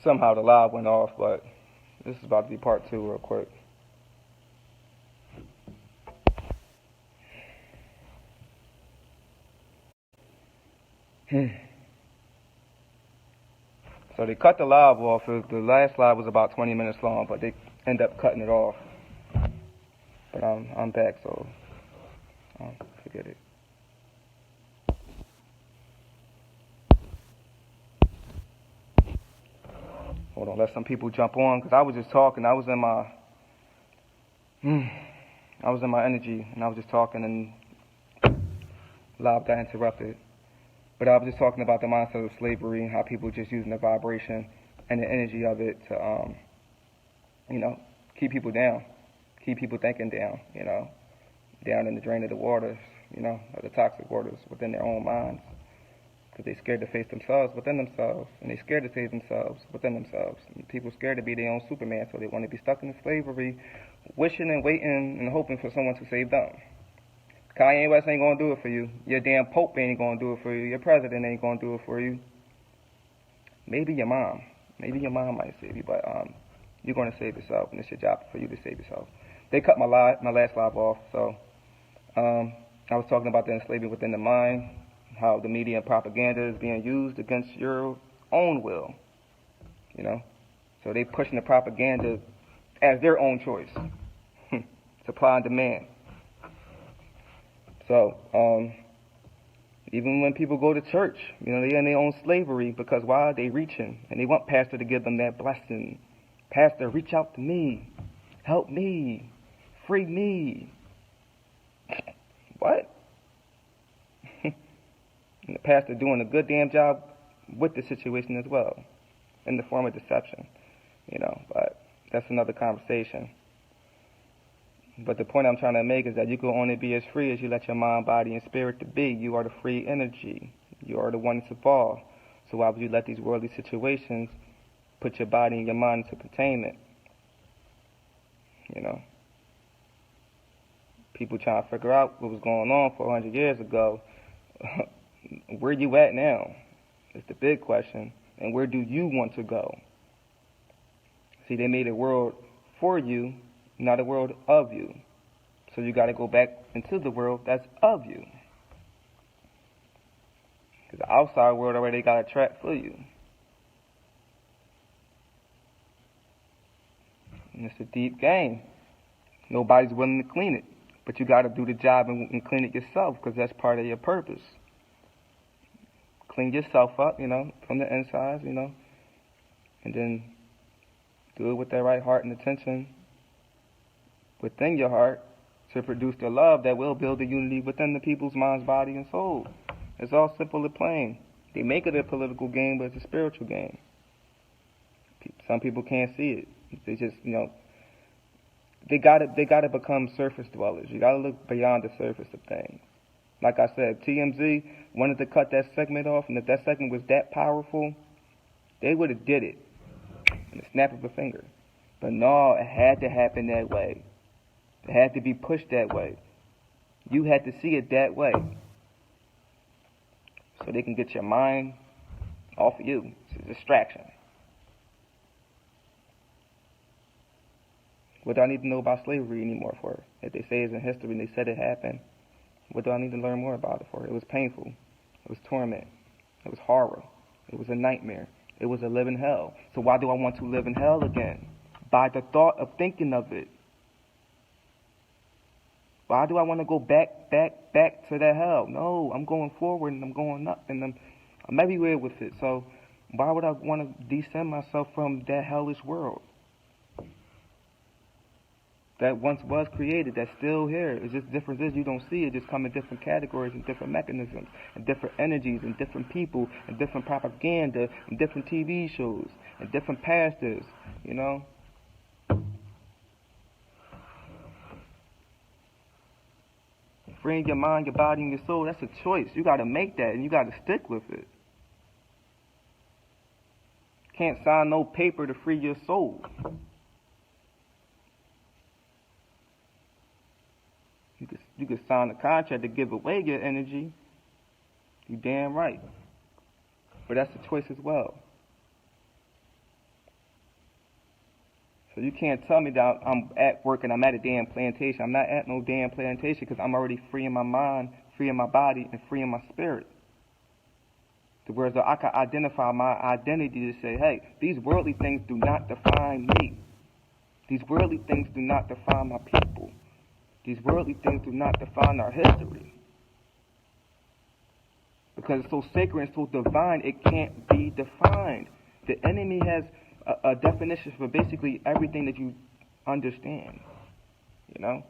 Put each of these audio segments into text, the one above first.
Somehow the live went off, but this is about to be part 2 real quick. So they cut the live off. The last live was about 20 minutes long, but they end up cutting it off. But I'm back, so forget it. Hold on, let some people jump on, because I was just talking. I was in my energy, and I was just talking, and live got interrupted. But I was just talking about the mindset of slavery and how people just using the vibration and the energy of it to, keep people down, keep people thinking down, down in the drain of the waters, of the toxic waters within their own minds. Because they're scared to face themselves within themselves, and they're scared to save themselves within themselves. And people are scared to be their own Superman, so they want to be stuck in slavery, wishing and waiting and hoping for someone to save them. Kanye West ain't gonna do it for you. Your damn Pope ain't gonna do it for you. Your president ain't gonna do it for you. Maybe your mom. Maybe your mom might save you, but you're gonna save yourself, and it's your job for you to save yourself. They cut my last live off, so I was talking about the enslavement within the mind, how the media and propaganda is being used against your own will, So they pushing the propaganda as their own choice. Supply and demand. So, even when people go to church, they're in their own slavery, because why? They reaching, and they want pastor to give them that blessing. Pastor, reach out to me. Help me. Free me. What? And the pastor doing a good damn job with the situation as well, in the form of deception, but that's another conversation. But the point I'm trying to make is that you can only be as free as you let your mind, body, and spirit to be. You are the free energy. You are the one to evolve. So why would you let these worldly situations put your body and your mind into containment? People trying to figure out what was going on 400 years ago. Where you at now is the big question. And where do you want to go? See, they made a world for you, not a world of you. So you got to go back into the world that's of you. Because the outside world already got a trap for you. And it's a deep game. Nobody's willing to clean it. But you got to do the job and clean it yourself, because that's part of your purpose. Clean yourself up, from the inside, and then do it with that right heart and attention within your heart to produce the love that will build the unity within the people's minds, body, and soul. It's all simple and plain. They make it a political game, but it's a spiritual game. Some people can't see it. They just, they gotta become surface dwellers. You gotta look beyond the surface of things. Like I said, TMZ wanted to cut that segment off, and if that segment was that powerful, they would have did it in the snap of a finger. But no, it had to happen that way. It had to be pushed that way. You had to see it that way. So they can get your mind off of you. It's a distraction. What do I need to know about slavery anymore for? If they say it's in history and they said it happened, what do I need to learn more about it for? It was painful. It was torment. It was horror. It was a nightmare. It was a living hell. So why do I want to live in hell again? By the thought of thinking of it. Why do I want to go back to that hell? No, I'm going forward and I'm going up and I'm everywhere with it. So why would I want to descend myself from that hellish world that once was created, that's still here? It's just the difference is you don't see it. Just come in different categories and different mechanisms and different energies and different people and different propaganda and different TV shows and different pastors, Freeing your mind, your body, and your soul, that's a choice. You got to make that, and you got to stick with it. Can't sign no paper to free your soul. You could sign a contract to give away your energy. You damn right. But that's a choice as well. So you can't tell me that I'm at work and I'm at a damn plantation. I'm not at no damn plantation because I'm already free in my mind, free in my body, and free in my spirit. Whereas I can identify my identity to say, hey, these worldly things do not define me. These worldly things do not define my people. These worldly things do not define our history. Because it's so sacred and so divine, it can't be defined. The enemy has a definition for basically everything that you understand, you know?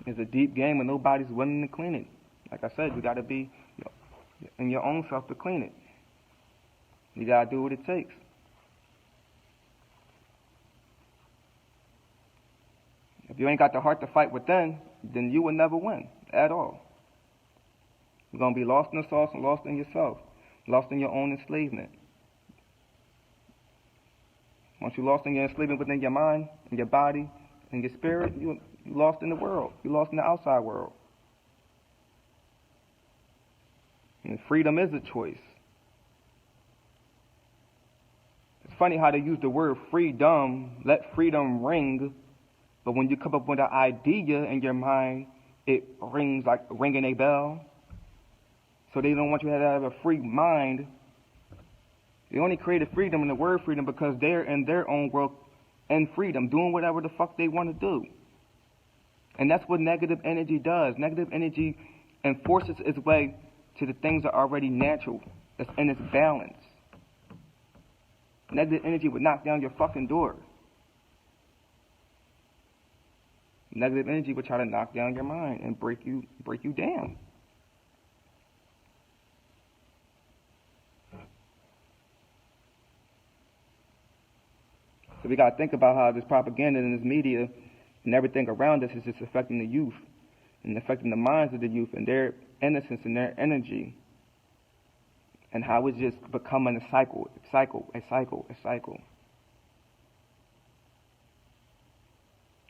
It's a deep game and nobody's willing to clean it. Like I said, you got to be in your own self to clean it. You got to do what it takes. If you ain't got the heart to fight within, then you will never win at all. You're going to be lost in the sauce and lost in yourself, lost in your own enslavement. Once you're lost in your enslavement within your mind and your body and your spirit, you're lost in the world. You're lost in the outside world. And freedom is a choice. It's funny how they use the word freedom, let freedom ring, but when you come up with an idea in your mind, it rings like ringing a bell. So they don't want you to have a free mind. They only created freedom in the word freedom because they're in their own world in freedom, doing whatever the fuck they want to do. And that's what negative energy does. Negative energy enforces its way to the things that are already natural, that's in its balance. Negative energy would knock down your fucking door. Negative energy would try to knock down your mind and break you down. So we got to think about how this propaganda and this media and everything around us is just affecting the youth and affecting the minds of the youth and their innocence and their energy, and how it's just becoming a cycle.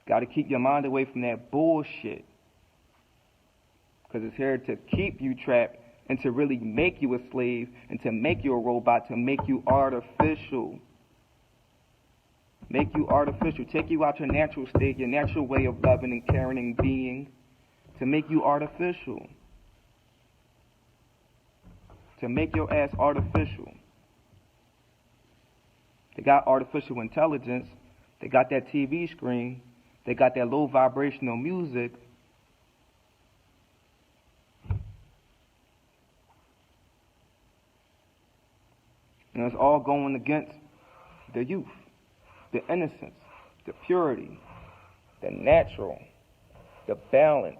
Got to keep your mind away from that bullshit, because it's here to keep you trapped and to really make you a slave and to make you a robot, to make you artificial. Make you artificial. Take you out your natural state, your natural way of loving and caring and being, to make you artificial. To make your ass artificial. They got artificial intelligence. They got that TV screen. They got that low vibrational music. And it's all going against the youth, the innocence, the purity, the natural, the balance,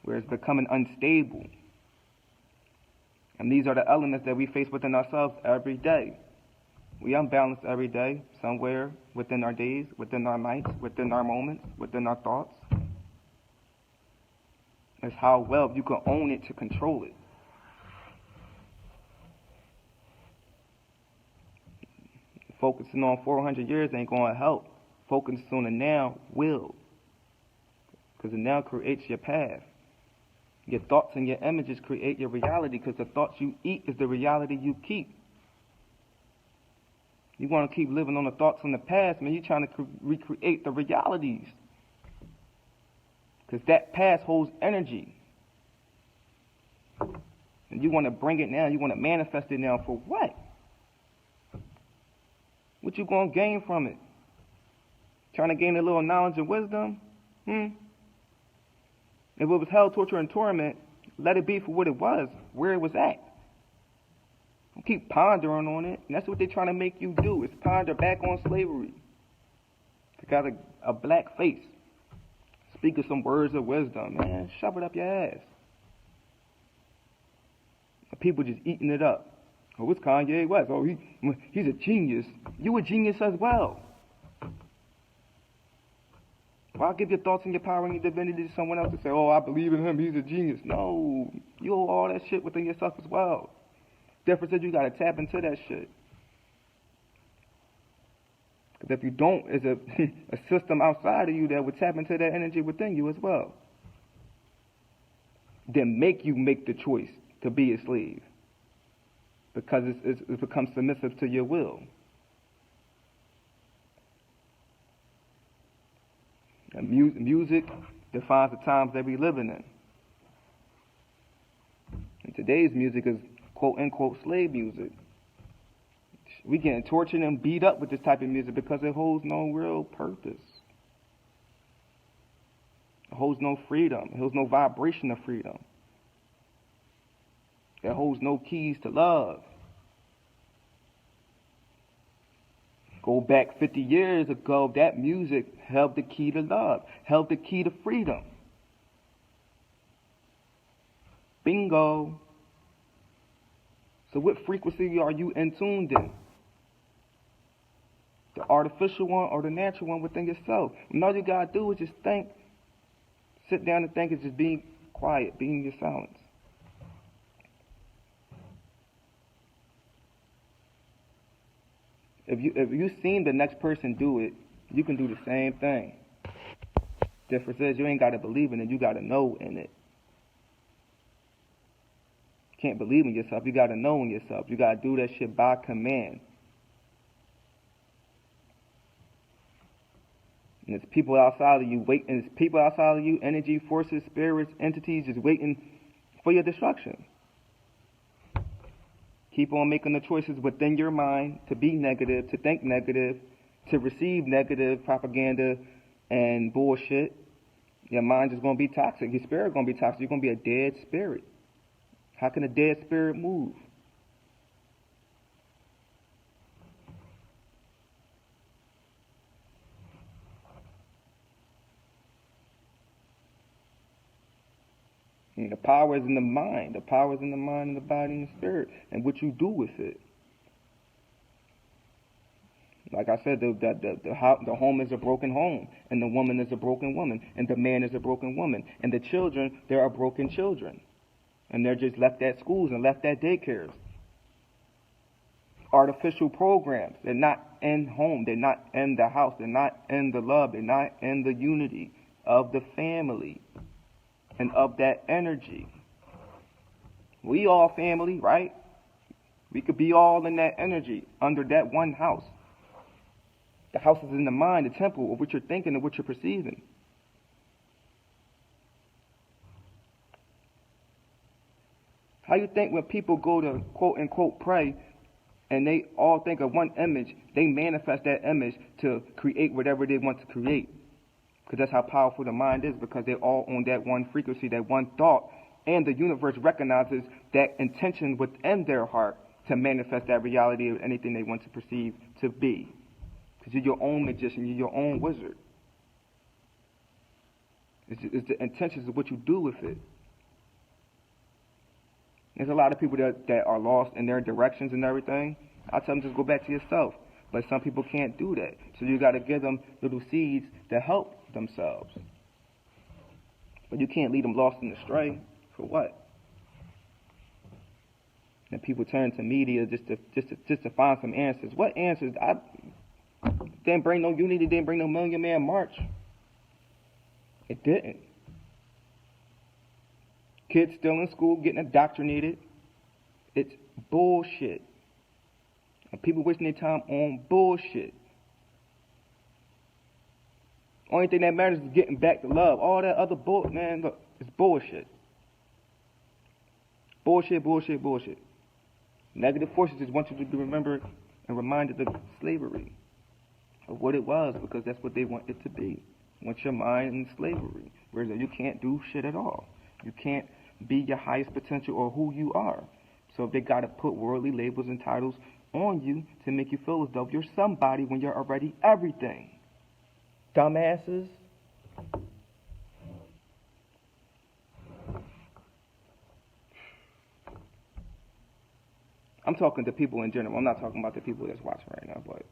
where it's becoming unstable. And these are the elements that we face within ourselves every day. We unbalance every day, somewhere within our days, within our nights, within our moments, within our thoughts. It's how well you can own it to control it. Focusing on 400 years ain't going to help. Focusing on the now will. Because the now creates your path. Your thoughts and your images create your reality, because the thoughts you eat is the reality you keep. You want to keep living on the thoughts from the past, man, you're trying to recreate the realities. Because that past holds energy. And you want to bring it now, you want to manifest it now for what? What you going to gain from it? Trying to gain a little knowledge and wisdom? If it was hell, torture, and torment, let it be for what it was, where it was at. Don't keep pondering on it. And that's what they're trying to make you do, is ponder back on slavery. They got a black face. Speaking some words of wisdom, man. Shove it up your ass. People just eating it up. Oh, what's Kanye West? Oh, he's a genius. You a genius as well. Why give your thoughts and your power and your divinity to someone else to say, oh, I believe in him, he's a genius? No, you owe all that shit within yourself as well. Difference is you got to tap into that shit. Because if you don't, there's a system outside of you that would tap into that energy within you as well. then make you make the choice to be a slave because it becomes submissive to your will. And music defines the times that we living in. And today's music is quote-unquote slave music. We getting tortured and beat up with this type of music because it holds no real purpose. It holds no freedom. It holds no vibration of freedom. It holds no keys to love. Go back 50 years ago, that music held the key to love, held the key to freedom. Bingo. So what frequency are you in tuned in? The artificial one or the natural one within yourself? And all you gotta do is just think. Sit down and think, and just being quiet, being in your silence. If you've seen the next person do it, you can do the same thing. Difference is you ain't got to believe in it, you got to know in it. Can't believe in yourself, you got to know in yourself. You got to do that shit by command. And it's people outside of you waiting. It's people outside of you, energy, forces, spirits, entities, just waiting for your destruction. Keep on making the choices within your mind to be negative, to think negative, to receive negative propaganda and bullshit. Your mind is going to be toxic. Your spirit is going to be toxic. You're going to be a dead spirit. How can a dead spirit move? And the power is in the mind. The power is in the mind and the body and the spirit, and what you do with it. Like I said, the home is a broken home, and the woman is a broken woman, and the man is a broken woman, and the children, there are broken children, and they're just left at schools and left at daycares. Artificial programs. They're not in home. They're not in the house. They're not in the love. They're not in the unity of the family and of that energy. We all family, right? We could be all in that energy under that one house. The house is in the mind, the temple of what you're thinking and what you're perceiving. How you think when people go to quote unquote pray and they all think of one image, they manifest that image to create whatever they want to create? Because that's how powerful the mind is, because they're all on that one frequency, that one thought, and the universe recognizes that intention within their heart to manifest that reality of anything they want to perceive to be. Because you're your own magician, you're your own wizard. It's the intentions of what you do with it. There's a lot of people that are lost in their directions and everything. I tell them just go back to yourself. But some people can't do that. So you got to give them little seeds to help themselves. But you can't lead them lost and astray. For what? And people turn to media just to find some answers. What answers? Didn't bring no unity, didn't bring no Million Man March. It didn't. Kids still in school getting indoctrinated. It's bullshit. And people wasting their time on bullshit. Only thing that matters is getting back to love. All that other bull, man, look, it's bullshit. Bullshit, bullshit, bullshit. Negative forces just want you to be remembered and reminded of slavery, of what it was, because that's what they want it to be. Want your mind in slavery, where you can't do shit at all. You can't be your highest potential or who you are. So they got to put worldly labels and titles on you to make you feel as though you're somebody when you're already everything. Dumbasses. I'm talking to people in general. I'm not talking about the people that's watching right now, but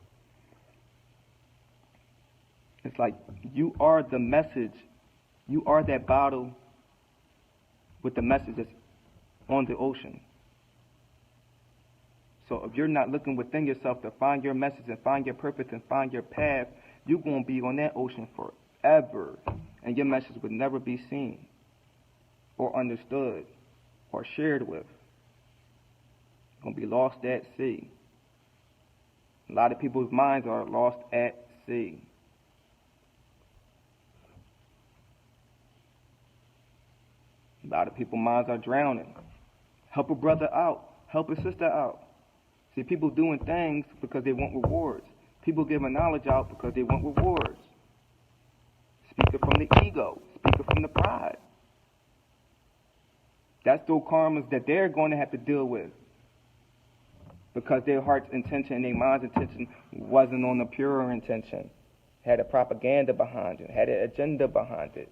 it's like you are the message. You are that bottle with the message that's on the ocean. So if you're not looking within yourself to find your message and find your purpose and find your path, you're going to be on that ocean forever. And your message would never be seen. or understood or shared with. It's going to be lost at sea. A lot of people's minds are lost at sea. A lot of people's minds are drowning. Help a brother out. Help a sister out. See, people doing things because they want rewards. People giving knowledge out because they want rewards. Speaking from the ego. Speaking from the pride. That's those karmas that they're going to have to deal with. Because their heart's intention and their mind's intention wasn't on the pure intention. Had a propaganda behind it. Had an agenda behind it.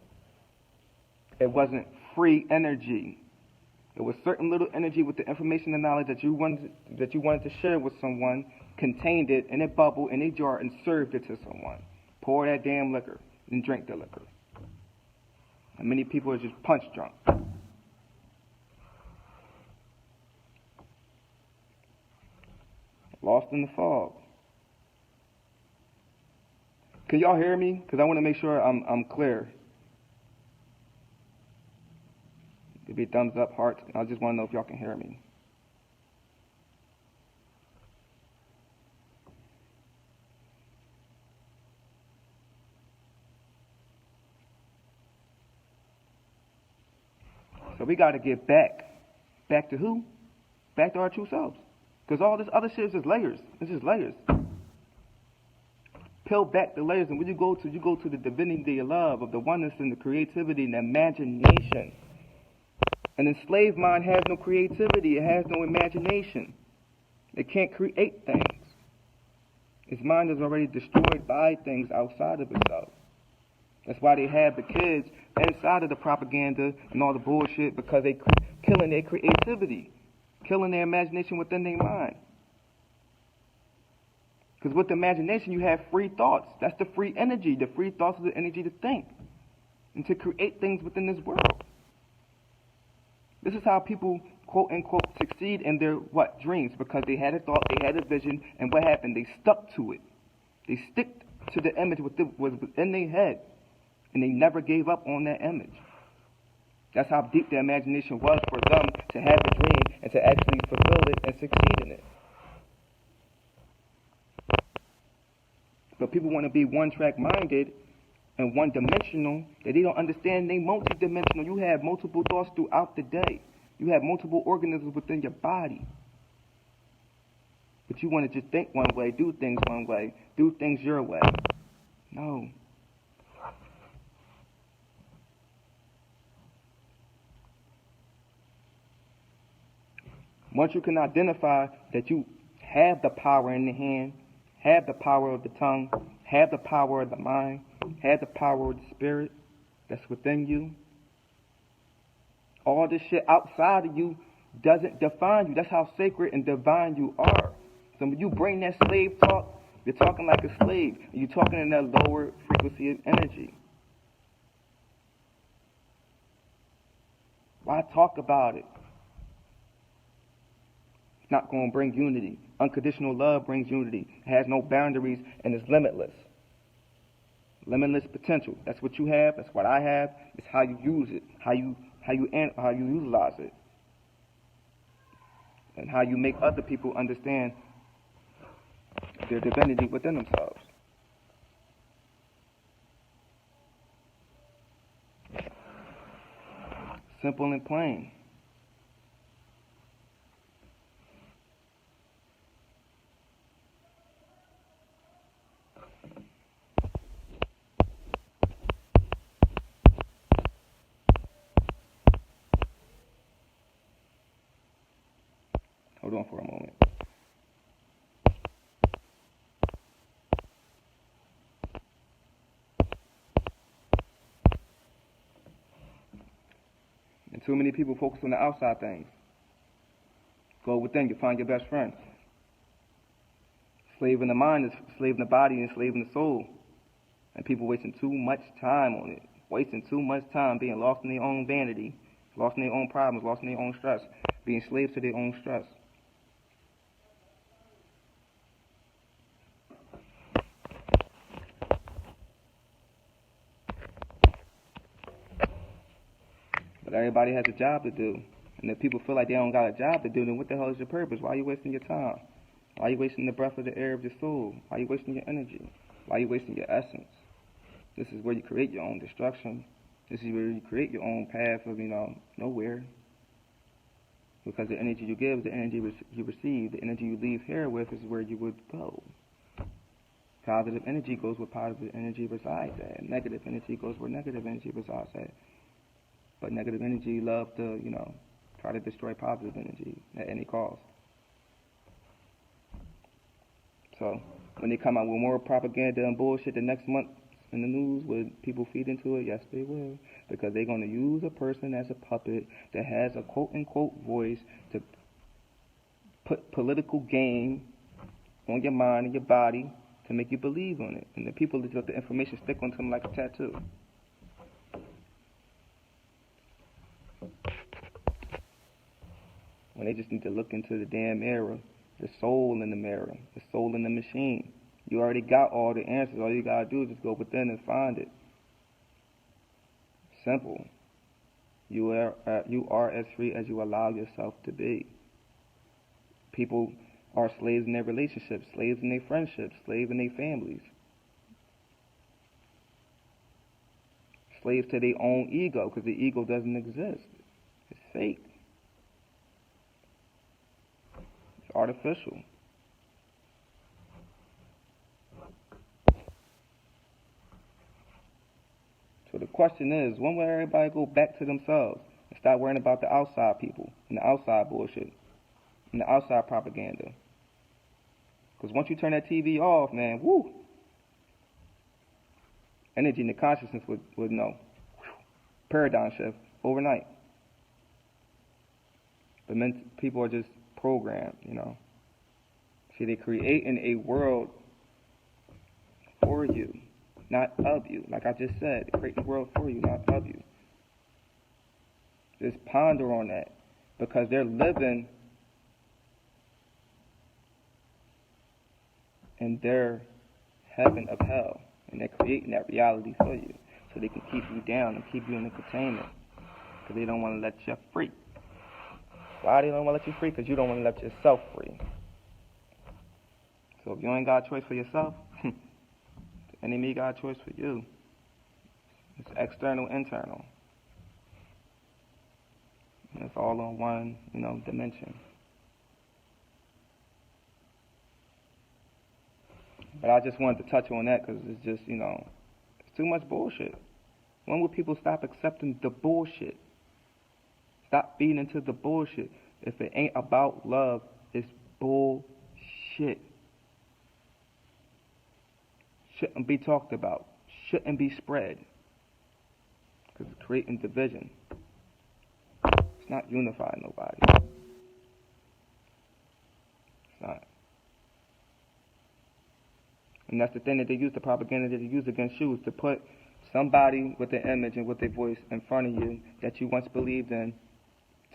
It wasn't free energy. It was certain little energy with the information and knowledge that you wanted to share with someone, contained it in a bubble, in a jar, and served it to someone. Pour that damn liquor and drink the liquor. And many people are just punch drunk. Lost in the fog. Can y'all hear me? Because I want to make sure I'm clear. Give me a thumbs up, heart. I just want to know if y'all can hear me. So we got to get back. Back to who? Back to our true selves. Because all this other shit is just layers. It's just layers. Peel back the layers, and when you go to the divinity of love, of the oneness and the creativity and the imagination. An enslaved mind has no creativity. It has no imagination. It can't create things. Its mind is already destroyed by things outside of itself. That's why they have the kids inside of the propaganda and all the bullshit, because they killing their creativity, killing their imagination within their mind. Because with the imagination, you have free thoughts. That's the free energy. The free thoughts is the energy to think and to create things within this world. This is how people, quote unquote, succeed in their dreams, because they had a thought, they had a vision, and what happened? They stuck to it. They stick to the image was within their head, and they never gave up on that image. That's how deep the imagination was for them to have a dream and to actually fulfill it and succeed in it. But people want to be one-track minded and one-dimensional, that they don't understand they multi-dimensional. You have multiple thoughts throughout the day. You have multiple organisms within your body. But you want to just think one way, do things one way, do things your way. No. Once you can identify that you have the power in the hand, have the power of the tongue, have the power of the mind, have the power of the spirit that's within you, all this shit outside of you doesn't define you. That's how sacred and divine you are. So when you bring that slave talk, you're talking like a slave. You're talking in that lower frequency of energy. Why talk about it? It's not going to bring unity. Unconditional love brings unity. It has no boundaries and is limitless. Limitless potential. That's what you have. That's what I have. It's how you use it. How you utilize it. And how you make other people understand their divinity within themselves. Simple and plain. Hold on for a moment. And too many people focus on the outside things. Go within, you find your best friend. Slave in the mind is slave in the body and slave in the soul. And people wasting too much time on it. Wasting too much time being lost in their own vanity, lost in their own problems, lost in their own stress, being slaves to their own stress. But everybody has a job to do. And if people feel like they don't got a job to do, then what the hell is your purpose? Why are you wasting your time? Why are you wasting the breath of the air of your soul? Why are you wasting your energy? Why are you wasting your essence? This is where you create your own destruction. This is where you create your own path of, nowhere. Because the energy you give, the energy you receive, the energy you leave here with is where you would go. Positive energy goes where positive energy resides at. Negative energy goes where negative energy resides at. But negative energy love to, try to destroy positive energy at any cost. So when they come out with more propaganda and bullshit the next month in the news, will people feed into it? Yes, they will. Because they're going to use a person as a puppet that has a quote-unquote voice to put political game on your mind and your body to make you believe on it. And the people that let the information stick onto them like a tattoo. When they just need to look into the damn mirror, the soul in the mirror, the soul in the machine. You already got all the answers. All you gotta do is just go within and find it. Simple. You are as free as you allow yourself to be. People are slaves in their relationships, slaves in their friendships, slaves in their families. Slaves to their own ego, because the ego doesn't exist. It's fake. It's artificial. So the question is, when will everybody go back to themselves and start worrying about the outside people and the outside bullshit and the outside propaganda? Because once you turn that TV off, man, woo, energy and the consciousness would know. Paradigm shift overnight. But people are just programmed, See, they're creating a world for you, not of you. Like I just said, they're creating a world for you, not of you. Just ponder on that. Because they're living in their heaven of hell. And they're creating that reality for you. So they can keep you down and keep you in the containment. Because they don't want to let you free. Why they don't want to let you free? Because you don't want to let yourself free. So if you ain't got a choice for yourself, the enemy got a choice for you. It's external, internal. And it's all on one, dimension. But I just wanted to touch on that because it's just, it's too much bullshit. When will people stop accepting the bullshit? Stop feeding into the bullshit. If it ain't about love, it's bullshit. Shouldn't be talked about. Shouldn't be spread. Because it's creating division. It's not unifying nobody. It's not. And that's the thing that they use, the propaganda that they use against you, is to put somebody with their image and with their voice in front of you that you once believed in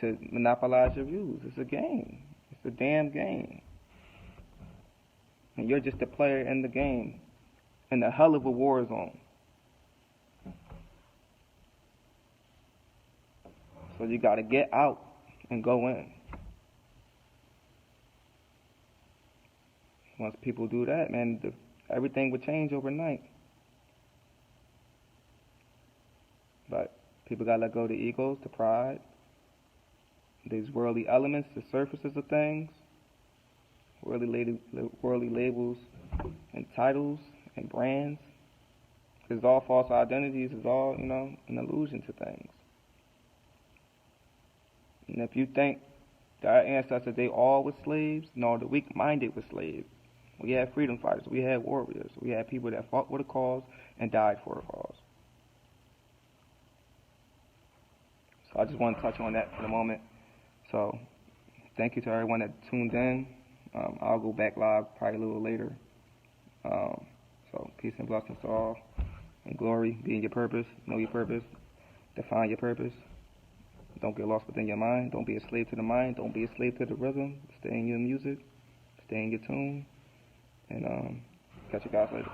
to monopolize your views. It's a game. It's a damn game. And you're just a player in the game, in a hell of a war zone. So you got to get out and go in. Once people do that, man, everything would change overnight. But people got to let go of the egos, the pride, these worldly elements, the surfaces of things, worldly labels and titles and brands. It's all false identities. It's all, an illusion to things. And if you think that our ancestors, they all were slaves, no, the weak-minded were slaves. We had freedom fighters. We had warriors. We had people that fought with a cause and died for a cause. So I just want to touch on that for the moment. So thank you to everyone that tuned in. I'll go back live probably a little later. So peace and blessings to all. And glory, be in your purpose. Know your purpose. Define your purpose. Don't get lost within your mind. Don't be a slave to the mind. Don't be a slave to the rhythm. Stay in your music. Stay in your tune. And catch you guys later.